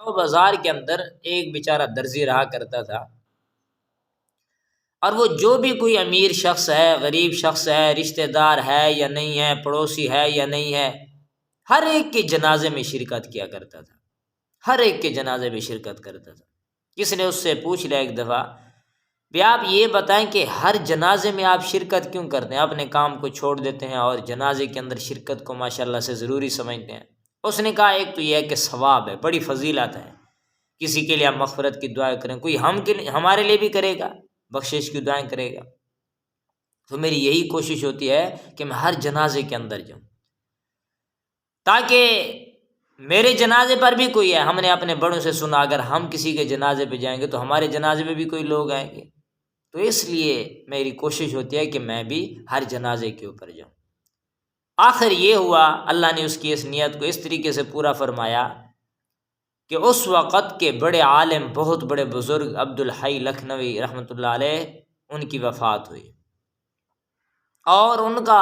تو بازار کے اندر ایک بیچارہ درزی رہا کرتا تھا، اور وہ جو بھی کوئی امیر شخص ہے، غریب شخص ہے، رشتہ دار ہے یا نہیں ہے، پڑوسی ہے یا نہیں ہے، ہر ایک کے جنازے میں شرکت کیا کرتا تھا، ہر ایک کے جنازے میں شرکت کرتا تھا۔ کس نے اس سے پوچھ لیا ایک دفعہ، بھی آپ یہ بتائیں کہ ہر جنازے میں آپ شرکت کیوں کرتے ہیں، اپنے کام کو چھوڑ دیتے ہیں اور جنازے کے اندر شرکت کو ماشاءاللہ سے ضروری سمجھتے ہیں؟ اس نے کہا ایک تو یہ ہے کہ ثواب ہے، بڑی فضیلت ہے، کسی کے لیے آپ مغفرت کی دعائیں کریں، کوئی ہمارے لیے بھی کرے گا، بخشش کی دعائیں کرے گا۔ تو میری یہی کوشش ہوتی ہے کہ میں ہر جنازے کے اندر جاؤں، تاکہ میرے جنازے پر بھی کوئی ہے، ہم نے اپنے بڑوں سے سنا اگر ہم کسی کے جنازے پہ جائیں گے تو ہمارے جنازے پہ بھی کوئی لوگ آئیں گے، تو اس لیے میری کوشش ہوتی ہے کہ میں بھی ہر جنازے کے اوپر جاؤں۔ آخر یہ ہوا، اللہ نے اس کی اس نیت کو اس طریقے سے پورا فرمایا کہ اس وقت کے بڑے عالم، بہت بڑے بزرگ عبد الحی لکھنوی رحمۃ اللہ علیہ، ان کی وفات ہوئی، اور ان کا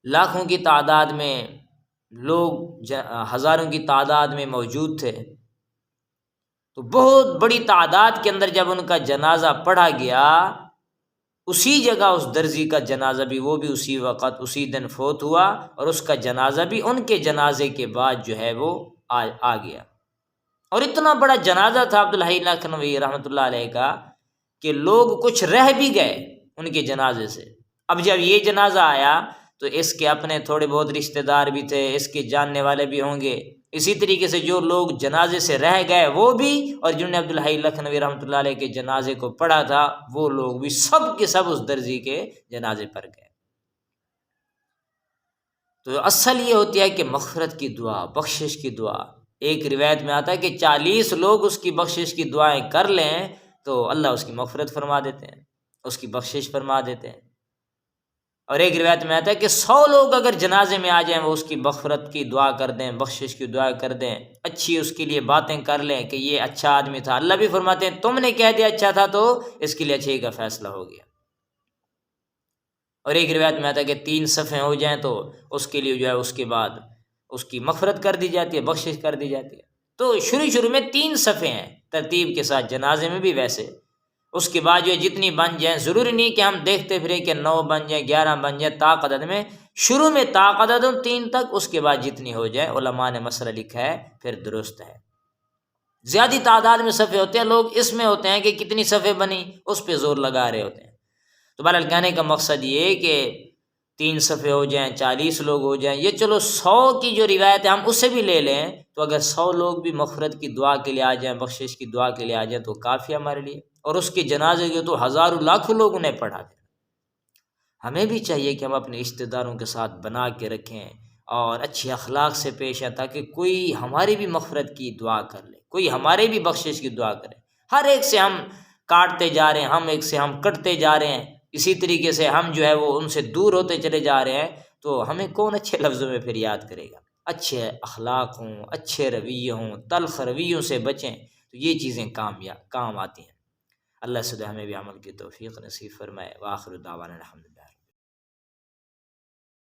لاکھوں کی تعداد میں لوگ، ہزاروں کی تعداد میں موجود تھے۔ تو بہت بڑی تعداد کے اندر جب ان کا جنازہ پڑھا گیا، اسی جگہ اس درزی کا جنازہ بھی، وہ بھی اسی وقت اسی دن فوت ہوا، اور اس کا جنازہ بھی ان کے جنازے کے بعد جو ہے وہ آ گیا۔ اور اتنا بڑا جنازہ تھا عبدالحی لکھنوی رحمۃ اللہ علیہ کا کہ لوگ کچھ رہ بھی گئے ان کے جنازے سے۔ اب جب یہ جنازہ آیا تو اس کے اپنے تھوڑے بہت رشتہ دار بھی تھے، اس کے جاننے والے بھی ہوں گے، اسی طریقے سے جو لوگ جنازے سے رہ گئے وہ بھی، اور جنہوں نے عبدالحی لکھنوی رحمۃ اللہ علیہ کے جنازے کو پڑھا تھا وہ لوگ بھی، سب کے سب اس درزی کے جنازے پر گئے۔ تو اصل یہ ہوتی ہے کہ مغفرت کی دعا، بخشش کی دعا۔ ایک روایت میں آتا ہے کہ 40 لوگ اس کی بخشش کی دعائیں کر لیں تو اللہ اس کی مغفرت فرما دیتے ہیں، اس کی بخشش فرما دیتے ہیں۔ اور ایک روایت میں آتا ہے کہ 100 لوگ اگر جنازے میں آ جائیں، وہ اس کی مغفرت کی دعا کر دیں، بخشش کی دعا کر دیں، اچھی اس کے لیے باتیں کر لیں کہ یہ اچھا آدمی تھا، اللہ بھی فرماتے ہیں تم نے کہہ دیا اچھا تھا تو اس کے لیے اچھائی کا فیصلہ ہو گیا۔ اور ایک روایت میں آتا ہے کہ 3 صفحے ہو جائیں تو اس کے لیے جو ہے اس کے بعد اس کی مغفرت کر دی جاتی ہے، بخشش کر دی جاتی ہے۔ تو شروع میں 3 صفحے ہیں ترتیب کے ساتھ، جنازے میں بھی ویسے، اس کے بعد جو ہے جتنی بن جائیں، ضروری نہیں کہ ہم دیکھتے پھریں کہ 9 بن جائیں، 11 بن جائیں، طاق عدد میں، شروع میں طاق عدد 3 تک، اس کے بعد جتنی ہو جائے، علماء نے مسئلہ لکھا ہے پھر درست ہے۔ زیادہ تعداد میں صفحے ہوتے ہیں، لوگ اس میں ہوتے ہیں کہ کتنی صفحے بنی اس پہ زور لگا رہے ہوتے ہیں۔ تو بہرحال کہنے کا مقصد یہ ہے کہ 3 صفحے ہو جائیں، 40 لوگ ہو جائیں، یہ چلو 100 کی جو روایت ہے ہم اسے بھی لے لیں، تو اگر 100 لوگ بھی مغفرت کی دعا کے لیے آ جائیں، بخشش کی دعا کے لیے آ جائیں تو کافی ہمارے لیے۔ اور اس کے جنازے کے تو ہزاروں لاکھوں لوگوں نے پڑھا تھا۔ ہمیں بھی چاہیے کہ ہم اپنے رشتہ داروں کے ساتھ بنا کے رکھیں اور اچھے اخلاق سے پیش آئیں، تاکہ کوئی ہماری بھی مغفرت کی دعا کر لے، کوئی ہمارے بھی بخشش کی دعا کرے۔ ہر ایک سے ہم کاٹتے جا رہے ہیں، ہم ایک سے ہم کٹتے جا رہے ہیں، اسی طریقے سے ہم جو ہے وہ ان سے دور ہوتے چلے جا رہے ہیں، تو ہمیں کون اچھے لفظوں میں پھر یاد کرے گا؟ اچھے اخلاق ہوں، اچھے رویے ہوں، تلخ رویوں سے بچیں، تو یہ چیزیں کام آتی ہیں۔ اللہ سبحانہ ہمیں بھی عمل کی توفیق نصیب فرمائے۔ وآخر دعوانا الحمدللہ۔